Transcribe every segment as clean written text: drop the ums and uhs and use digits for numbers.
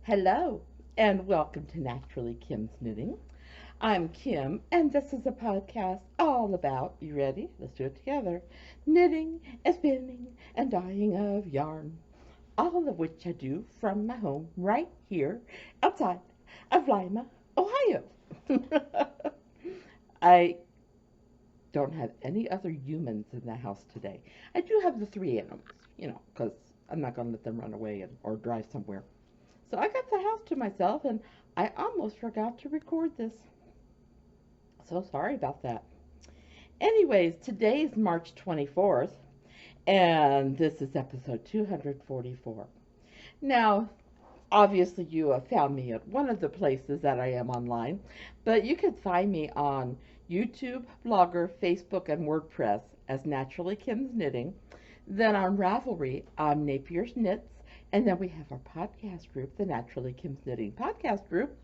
Hello, and welcome to Naturally Kim's Knitting. I'm Kim, and this is a podcast all about, you ready? Let's do it together. Knitting and spinning and dyeing of yarn, all of which I do from my home right here outside of Lima, Ohio. I don't have any other humans in the house today. I do have the three animals, because I'm not going to let them run away or drive somewhere. So I got the house to myself, and I almost forgot to record this. So sorry about that. Anyways, today's March 24th, and this is episode 244. Now, obviously, you have found me at one of the places that I am online, but you can find me on YouTube, Blogger, Facebook, and WordPress as Naturally Kim's Knitting. Then on Ravelry, I'm NapiersKnits. And then we have our podcast group, the Naturally Kim's Knitting podcast group.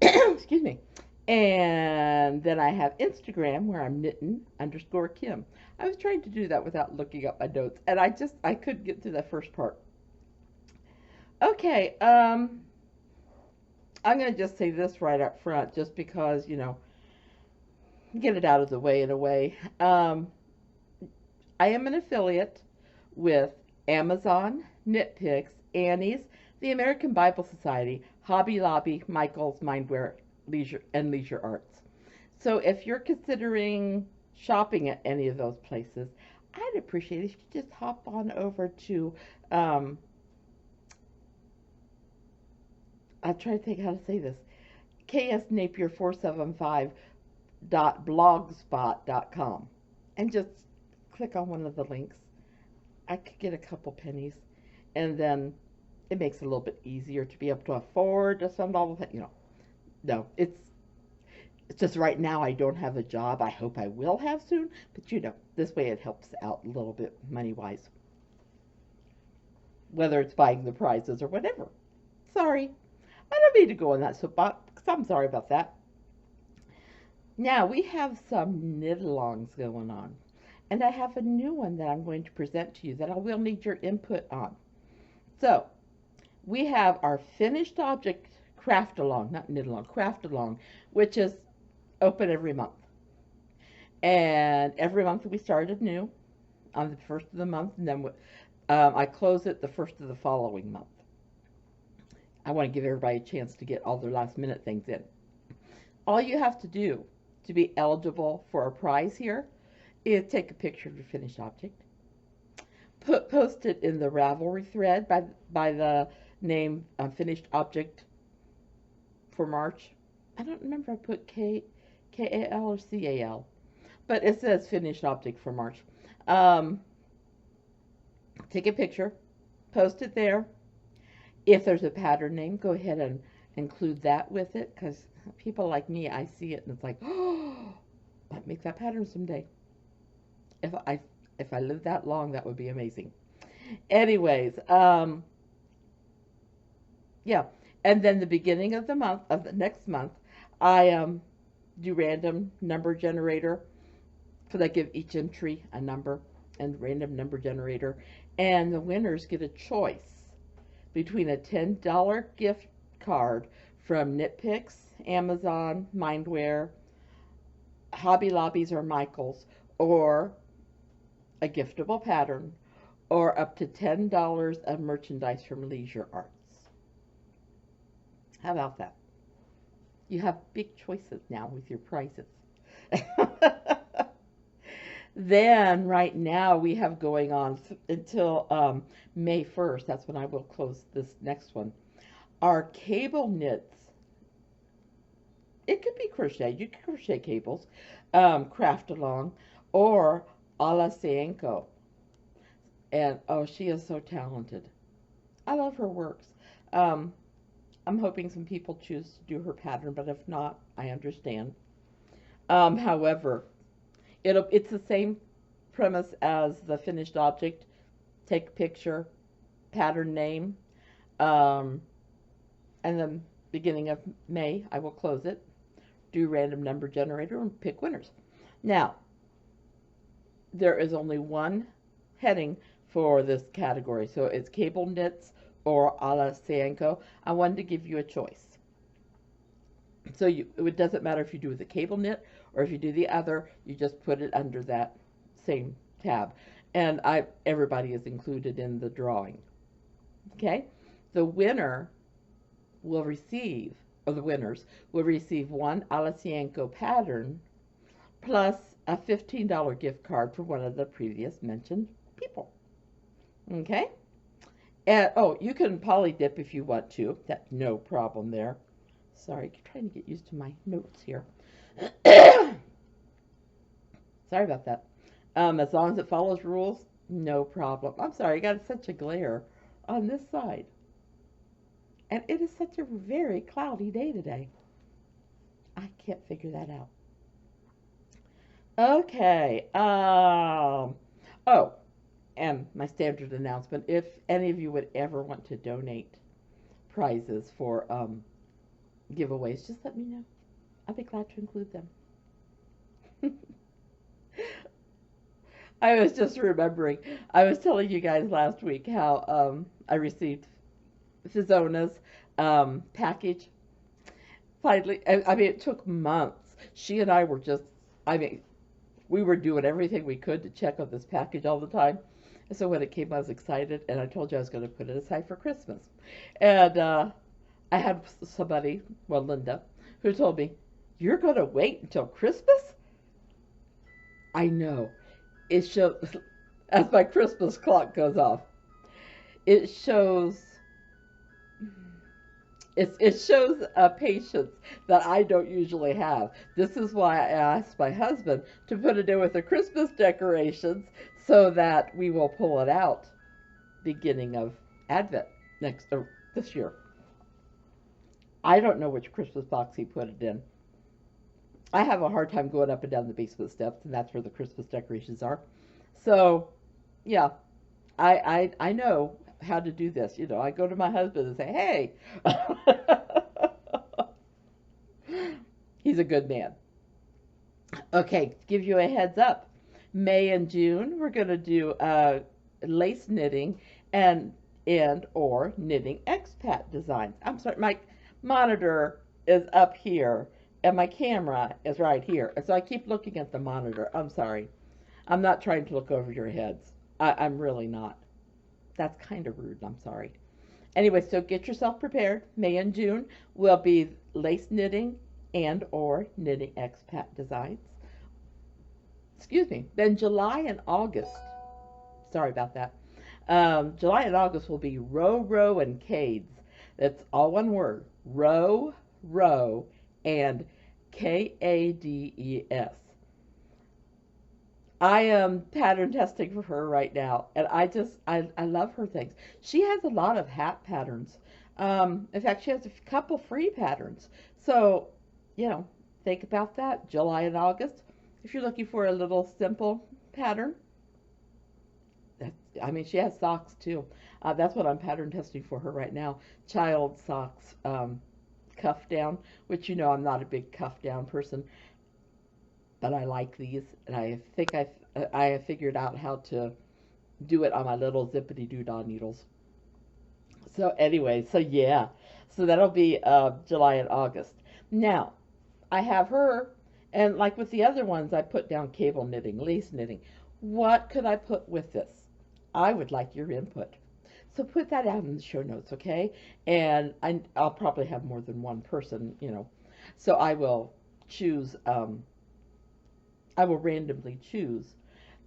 Excuse me. And then I have Instagram where I'm knitting_Kim. I was trying to do that without looking up my notes, and I couldn't get through that first part. Okay, I'm going to just say this right up front, just because, get it out of the way in a way. I am an affiliate with Amazon, Knit Picks, Annie's, the American Bible Society, Hobby Lobby, Michael's, Mindwear, Leisure Arts. So if you're considering shopping at any of those places, I'd appreciate it if you just hop on over to, I'll try to think how to say this, ksnapier475.blogspot.com, and just click on one of the links. I could get a couple pennies, and then it makes it a little bit easier to be able to afford to send all of it. No, it's just right now I don't have a job. I hope I will have soon, but this way it helps out a little bit money-wise, whether it's buying the prizes or whatever. Sorry, I don't need to go on that soapbox, because I'm sorry about that. Now, we have some knit-alongs going on. And I have a new one that I'm going to present to you that I will need your input on. So, we have our finished object craft along, not knit along, craft along, which is open every month. And every month we started new on the first of the month, and then I close it the first of the following month. I want to give everybody a chance to get all their last minute things in. All you have to do to be eligible for a prize here is take a picture of your finished object, post it in the Ravelry thread by the name finished object for March. I don't remember if I put KAL or CAL, but it says finished object for March. Take a picture, post it there. If there's a pattern name, go ahead and include that with it, because people like me, I see it and it's like, oh, might make that pattern someday. If I live that long, that would be amazing. Anyways, yeah. And then the beginning of the next month, I do random number generator, because I give each entry a number and random number generator, and the winners get a choice between a $10 gift card from Knit Picks, Amazon, Mindwear, Hobby Lobbies, or Michael's, or a giftable pattern, or up to $10 of merchandise from Leisure Arts. How about that? You have big choices now with your prizes. Then, right now, we have going on until May 1st. That's when I will close this next one. Our cable knits. It could be crochet. You can crochet cables, craft along, or Alla Saenko. And, oh, she is so talented. I love her works. I'm hoping some people choose to do her pattern, but if not, I understand. However, it's the same premise as the finished object. Take a picture, pattern name, and then beginning of May, I will close it, do random number generator, and pick winners. Now, there is only one heading for this category, so it's cable knits or Alla Saenko. I wanted to give you a choice. So it doesn't matter if you do the cable knit or if you do the other, you just put it under that same tab. And everybody is included in the drawing. Okay? The winner will receive, or the winners will receive one Alla Saenko pattern plus a $15 gift card for one of the previous mentioned people. Okay? And oh, you can poly dip if you want to. That's no problem there. Sorry, trying to get used to my notes here. Sorry about that. As long as it follows rules, no problem. I'm sorry, I got such a glare on this side. And it is such a very cloudy day today. I can't figure that out. Okay. Oh, and my standard announcement. If any of you would ever want to donate prizes for giveaways, just let me know. I'll be glad to include them. I was just remembering, I was telling you guys last week how I received Fizona's package. Finally, I mean, it took months. She and I were just, I mean, we were doing everything we could to check on this package all the time. And so when it came, I was excited, and I told you I was going to put it aside for Christmas. And I had somebody, well, Linda, who told me, "You're going to wait until Christmas?" I know. It shows, as my Christmas clock goes off, it shows a patience that I don't usually have. This is why I asked my husband to put it in with the Christmas decorations so that we will pull it out beginning of Advent this year. I don't know which Christmas box he put it in. I have a hard time going up and down the basement steps, and that's where the Christmas decorations are. So, yeah, I know how to do this. You know, I go to my husband and say, "Hey," he's a good man. Okay, to give you a heads up, May and June we're going to do lace knitting and or knitting expat designs. I'm sorry, my monitor is up here and my camera is right here, and so I keep looking at the monitor. I'm sorry. I'm not trying to look over your heads. I'm really not. That's kind of rude. I'm sorry. Anyway, so get yourself prepared. May and June will be lace knitting and or knitting expat designs. Excuse me. Then July and August. Sorry about that. July and August will be row, and KADS. That's all one word. Row, and KADES. I am pattern testing for her right now, and I love her things. She has a lot of hat patterns. In fact, she has a couple free patterns. So, you know, think about that. July and August. If you're looking for a little simple pattern, I mean, she has socks too. That's what I'm pattern testing for her right now. Child socks, cuff down, which you know I'm not a big cuff down person, but I like these, and I think I have figured out how to do it on my little zippity-doo-dah needles. So anyway, so yeah, so that'll be July and August. Now, I have her, and like with the other ones, I put down cable knitting, lace knitting. What could I put with this? I would like your input. So put that out in the show notes, okay? And I'll probably have more than one person, you know. So I will choose, I will randomly choose,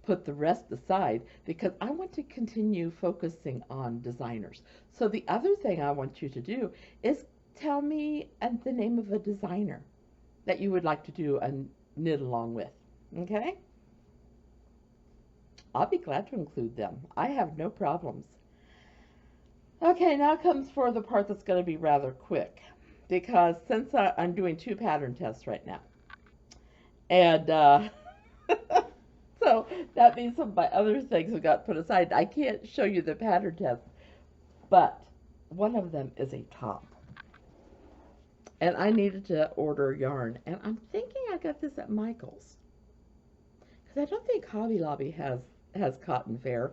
put the rest aside, because I want to continue focusing on designers. So the other thing I want you to do is tell me the name of a designer that you would like to do a knit along with, okay? I'll be glad to include them. I have no problems. Okay, now comes for the part that's going to be rather quick, because since I'm doing 2 pattern tests right now, and so that means some of my other things have got put aside. I can't show you the pattern test, but one of them is a top. And I needed to order yarn, and I'm thinking I got this at Michael's, because I don't think Hobby Lobby has cotton fair.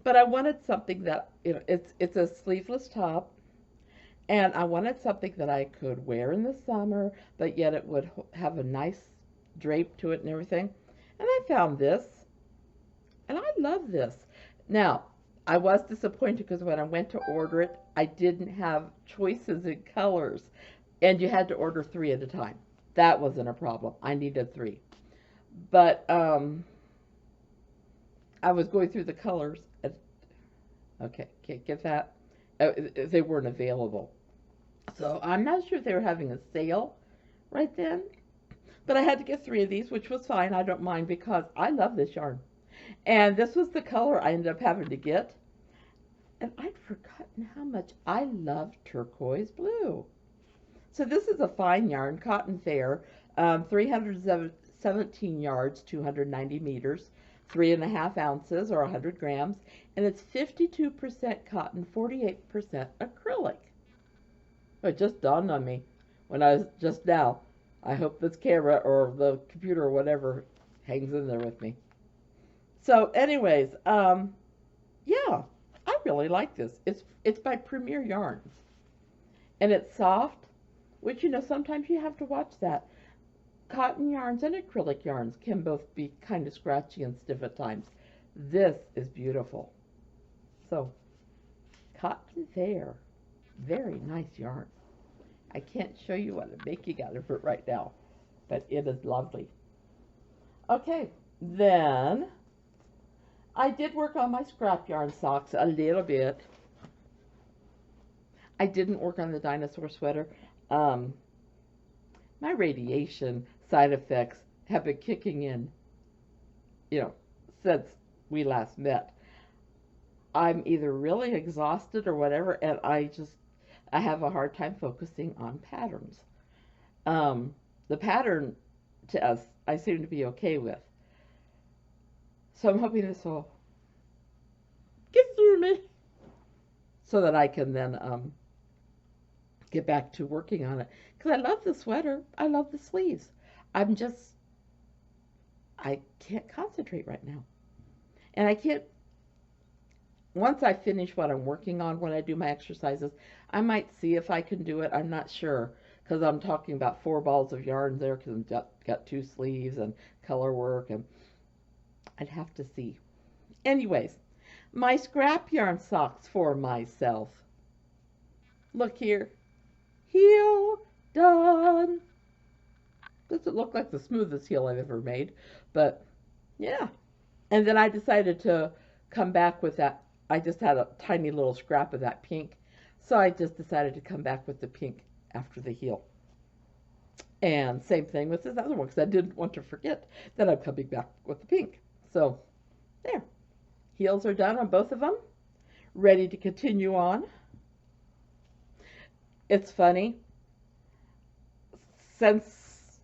But I wanted something that, you know, it's a sleeveless top, and I wanted something that I could wear in the summer, but yet it would have a nice drape to it and everything. And I found this, and I love this. Now, I was disappointed because when I went to order it, I didn't have choices in colors, and you had to order 3 at a time. That wasn't a problem. I needed 3. But I was going through the colors. And, okay, can't get that. They weren't available. So I'm not sure if they were having a sale right then. But I had to get 3 of these, which was fine. I don't mind because I love this yarn. And this was the color I ended up having to get. And I'd forgotten how much I love turquoise blue. So this is a fine yarn, Cotton Fair, 317 yards, 290 meters, 3.5 ounces or 100 grams, and it's 52% cotton, 48% acrylic. It just dawned on me when I was just now. I hope this camera or the computer or whatever hangs in there with me. So anyways, yeah, I really like this. It's by Premier Yarns, and it's soft, which, you know, sometimes you have to watch that. Cotton yarns and acrylic yarns can both be kind of scratchy and stiff at times. This is beautiful. So, Cotton Fair, very nice yarn. I can't show you what I'm making out of it right now, but it is lovely. Okay, then I did work on my scrap yarn socks a little bit. I didn't work on the dinosaur sweater. My radiation side effects have been kicking in, you know, since we last met. I'm either really exhausted or whatever, and I have a hard time focusing on patterns. The pattern to us, I seem to be okay with. So I'm hoping this will get through me so that I can then get back to working on it. Because I love the sweater. I love the sleeves. I can't concentrate right now. And I can't, once I finish what I'm working on when I do my exercises, I might see if I can do it. I'm not sure. Because I'm talking about 4 balls of yarn there because I've got 2 sleeves and color work. And I'd have to see. Anyways, my scrap yarn socks for myself. Look here. Heel done. Doesn't look like the smoothest heel I've ever made, but yeah. And then I decided to come back with that. I just had a tiny little scrap of that pink, so I just decided to come back with the pink after the heel. And same thing with this other one, because I didn't want to forget that I'm coming back with the pink. So there. Heels are done on both of them. Ready to continue on. It's funny, since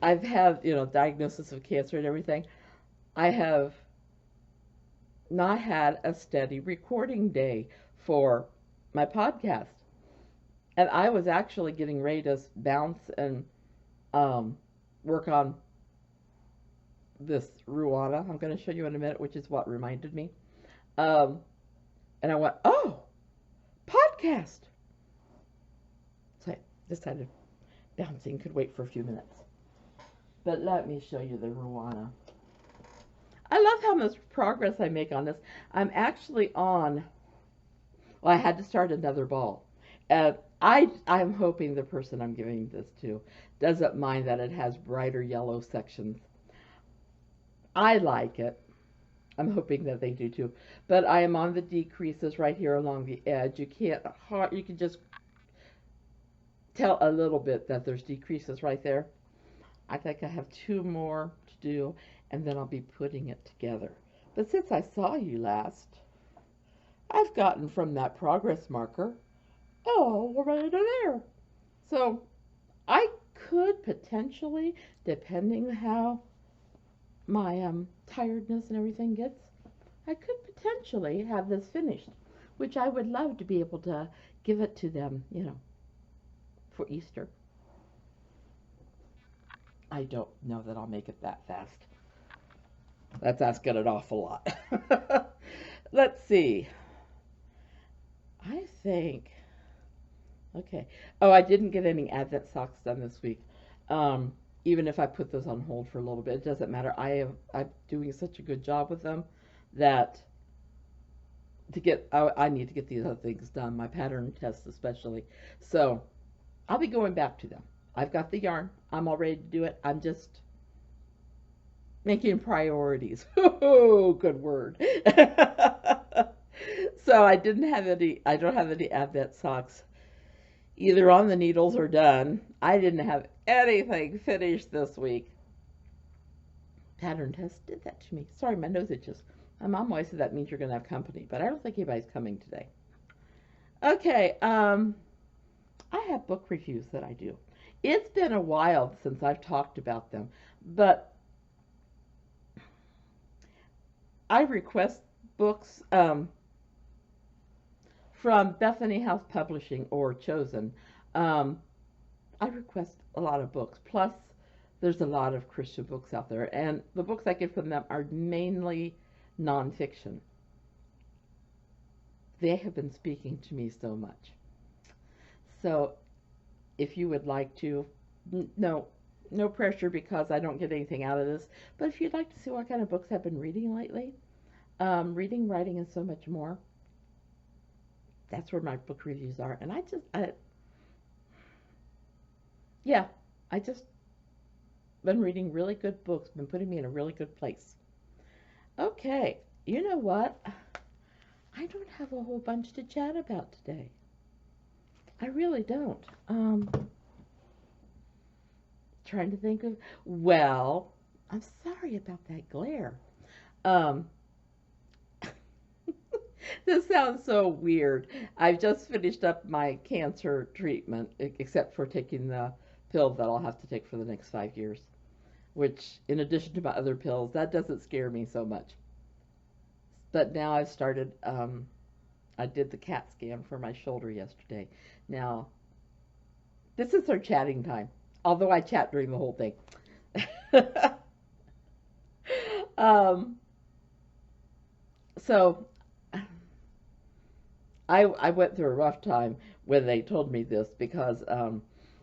I've had, you know, diagnosis of cancer and everything, I have not had a steady recording day for my podcast. And I was actually getting ready to bounce and work on this Ruana. I'm going to show you in a minute, which is what reminded me. And I went, oh, podcast. So I decided bouncing could wait for a few minutes. But let me show you the Ruana. I love how much progress I make on this. I'm actually on, well, I had to start another ball. I'm hoping the person I'm giving this to doesn't mind that it has brighter yellow sections. I like it. I'm hoping that they do too. But I am on the decreases right here along the edge. You can just tell a little bit that there's decreases right there. I think I have 2 more to do, and then I'll be putting it together. But since I saw you last, I've gotten from that progress marker all the way to there. So I could potentially, depending how my tiredness and everything gets, I could potentially have this finished, which I would love to be able to give it to them, you know, for Easter. I don't know that I'll make it that fast. That's asking an awful lot. Let's see. I think, okay. Oh, I didn't get any Advent socks done this week. Um, Even if I put those on hold for a little bit, it doesn't matter. I'm doing such a good job with them that I need to get these other things done, my pattern tests especially. So I'll be going back to them. I've got the yarn. I'm all ready to do it. I'm just making priorities. Oh, good word. So I don't have any Advent socks either on the needles or done. I didn't have anything finished this week. Pattern test did that to me. Sorry, my nose itches. My mom always said that means you're going to have company, but I don't think anybody's coming today. Okay, I have book reviews that I do. It's been a while since I've talked about them, but I request books from Bethany House Publishing or Chosen. Um, I request a lot of books. Plus, there's a lot of Christian books out there, and the books I get from them are mainly nonfiction. They have been speaking to me so much. So, if you would like to, no, no pressure because I don't get anything out of this. But if you'd like to see what kind of books I've been reading lately, reading, writing, and so much more. That's where my book reviews are, and yeah, I just been reading really good books, been putting me in a really good place. Okay, you know what? I don't have a whole bunch to chat about today. I really don't. Trying to think of, well, I'm sorry about that glare. Um, this sounds so weird. I've just finished up my cancer treatment, except for taking the pill that I'll have to take for the next 5 years, which, in addition to my other pills, that doesn't scare me so much. But now I've started, I did the CAT scan for my shoulder yesterday. Now, this is our chatting time, although I chat during the whole thing. um, so I went through a rough time when they told me this because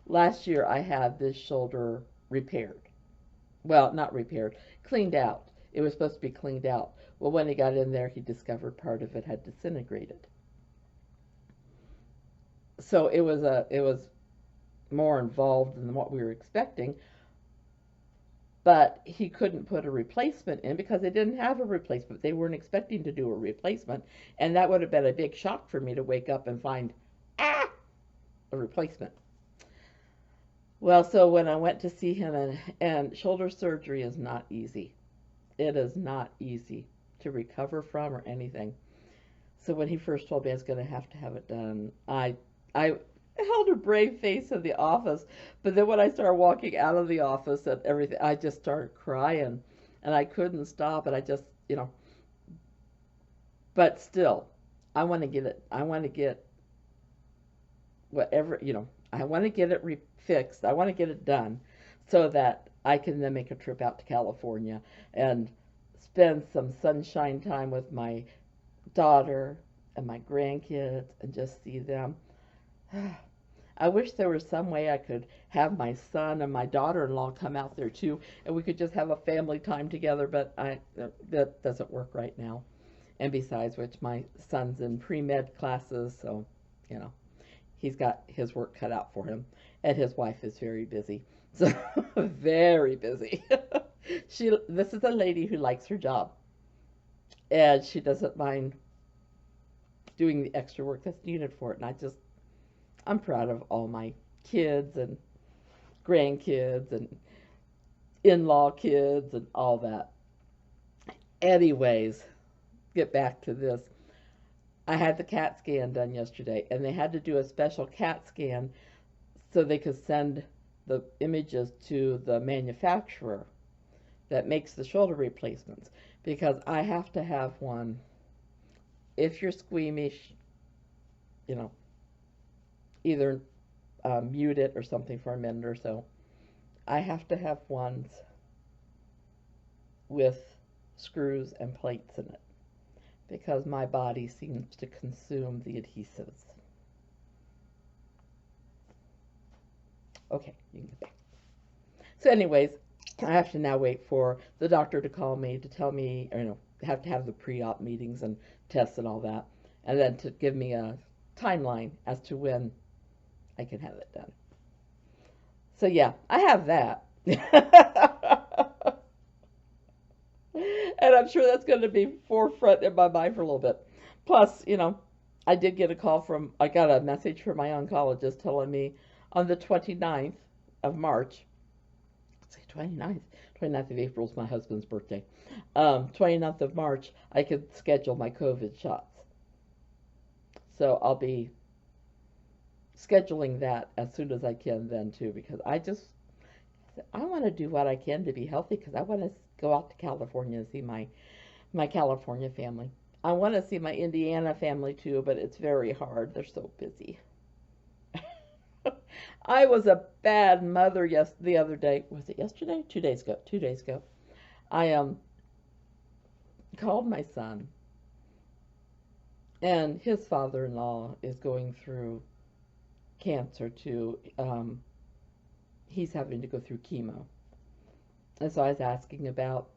last year I had this shoulder repaired. Well, not repaired, cleaned out. It was supposed to be cleaned out. Well, when he got in there, he discovered part of it had disintegrated. So it was more involved than what we were expecting. But he couldn't put a replacement in because they didn't have a replacement. They weren't expecting to do a replacement, and that would have been a big shock for me to wake up and find ah a replacement. Well, so when I went to see him, and shoulder surgery is not easy. It is not easy to recover from or anything. So when he first told me I was going to have it done, I held a brave face in the office. But then when I started walking out of the office and everything, I just started crying, and I couldn't stop. And I just, but still, I want to get it. I want to get whatever, I want to get it fixed. I want to get it done so that I can then make a trip out to California and spend some sunshine time with my daughter and my grandkids and just see them. I wish there was some way I could have my son and my daughter-in-law come out there too, and we could just have a family time together, but that doesn't work right now. And besides which, my son's in pre-med classes, so, he's got his work cut out for him, and his wife is very busy. So, very busy. This is a lady who likes her job, and she doesn't mind doing the extra work that's needed for it, and I'm proud of all my kids and grandkids and in-law kids and all that. Anyways, get back to this. I had the CAT scan done yesterday, and they had to do a special CAT scan so they could send the images to the manufacturer that makes the shoulder replacements, because I have to have one. If you're squeamish, either mute it or something for a minute or so. I have to have ones with screws and plates in it, because my body seems to consume the adhesives. Okay, you can get back. So anyways, I have to now wait for the doctor to call me to tell me, have to have the pre-op meetings and tests and all that, and then to give me a timeline as to when I can have it done. So yeah, I have that. And I'm sure that's going to be forefront in my mind for a little bit. Plus, I did get I got a message from my oncologist telling me on the 29th of March, let's say 29th of April is my husband's birthday, 29th of March, I could schedule my COVID shots. So I'll be scheduling that as soon as I can then too, because I want to do what I can to be healthy, because I want to go out to California and see my California family. I want to see my Indiana family too, but it's very hard. They're so busy. I was a bad mother the other day. Was it yesterday? 2 days ago. 2 days ago. I called my son, and his father-in-law is going through cancer too. He's having to go through chemo. And so I was asking about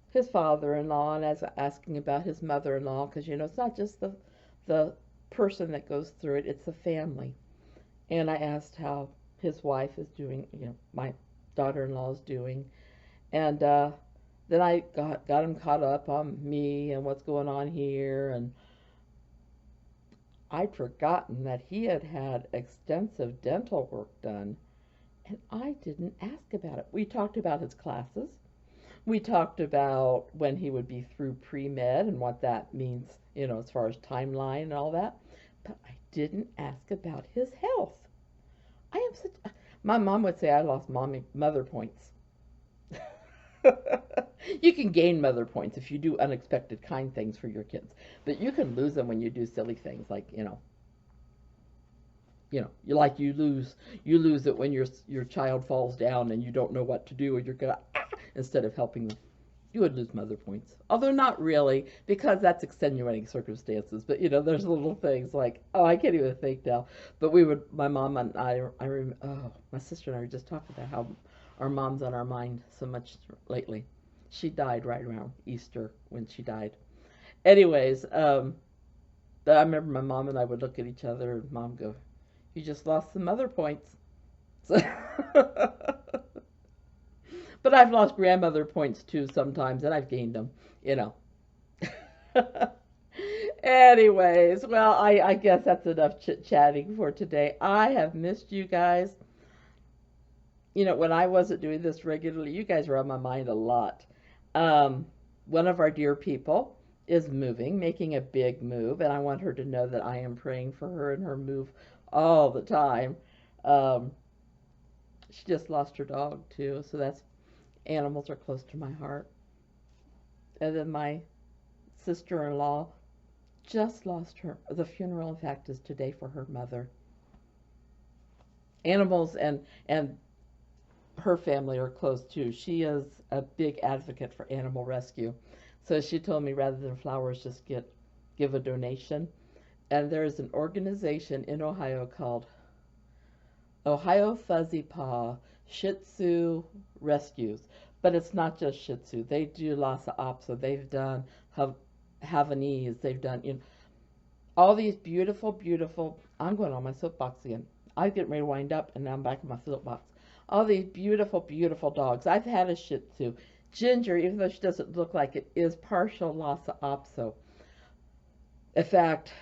his father-in-law, and I was asking about his mother-in-law, because it's not just the person that goes through it, it's the family. And I asked how his wife is doing, my daughter-in-law is doing, and then I got him caught up on me and what's going on here, and I'd forgotten that he had had extensive dental work done, and I didn't ask about it. We talked about his classes. We talked about when he would be through pre-med and what that means, as far as timeline and all that. But I didn't ask about his health. My mom would say I lost mother points. You can gain mother points if you do unexpected kind things for your kids, but you can lose them when you do silly things like, you lose it when your child falls down and you don't know what to do, or you're gonna instead of helping them. You would lose mother points. Although not really, because that's extenuating circumstances. But there's little things like, oh, I can't even think now. But my mom and my sister and I were just talking about how our mom's on our mind so much lately. She died right around Easter when she died. Anyways, I remember my mom and I would look at each other and Mom go, "You just lost some mother points." So but I've lost grandmother points too sometimes, and I've gained them, Anyways, well, I guess that's enough chit-chatting for today. I have missed you guys. When I wasn't doing this regularly, you guys were on my mind a lot. One of our dear people is making a big move, and I want her to know that I am praying for her and her move all the time. She just lost her dog too, so animals are close to my heart. And then my sister-in-law just lost the funeral, in fact, is today for her mother. Animals and her family are close too. She is a big advocate for animal rescue. So she told me rather than flowers, just give a donation. And there is an organization in Ohio called Ohio Fuzzy Paw Shih Tzu Rescues. But it's not just Shih Tzu. They do Lhasa Apso. They've done Havanese. They've done all these beautiful, beautiful. I'm going on my soapbox again. I get ready to wind up, and now I'm back in my soapbox. All these beautiful, beautiful dogs. I've had a Shih Tzu. Ginger, even though she doesn't look like it, is partial Lhasa Apso. In fact,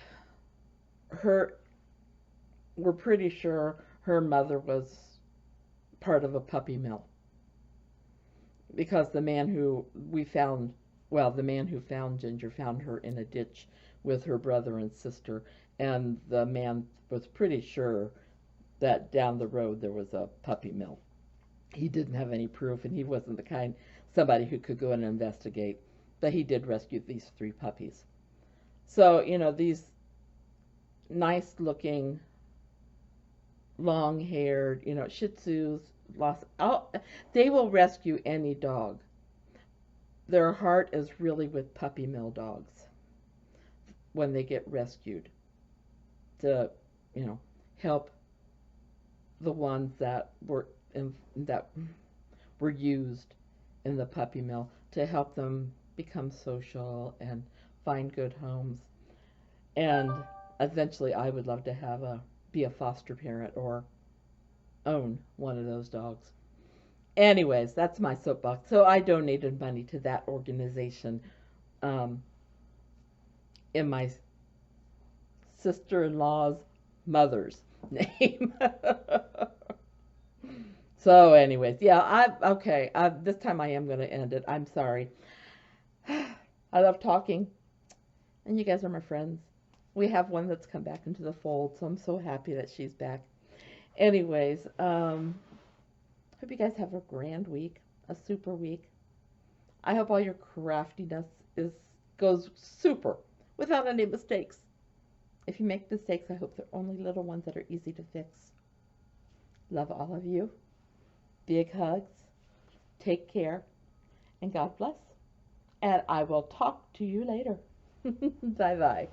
we're pretty sure her mother was part of a puppy mill, because the man who found Ginger found her in a ditch with her brother and sister, and the man was pretty sure that down the road there was a puppy mill. He didn't have any proof, and he wasn't somebody who could go and investigate, but he did rescue these 3 puppies. So, these nice looking, long haired, Shih Tzus, they will rescue any dog. Their heart is really with puppy mill dogs. when they get rescued to, help the ones that were used in the puppy mill, to help them become social and find good homes. And eventually I would love to be a foster parent or own one of those dogs. Anyways, that's my soapbox. So I donated money to that organization um, in my sister-in-law's mother's name. So anyways, yeah, okay. This time I am going to end it. I'm sorry. I love talking, and you guys are my friends. We have one that's come back into the fold, so I'm so happy that she's back. Anyways, hope you guys have a grand week, a super week. I hope all your craftiness goes super without any mistakes. If you make mistakes, I hope they're only little ones that are easy to fix. Love all of you. Big hugs. Take care. And God bless. And I will talk to you later. Bye-bye.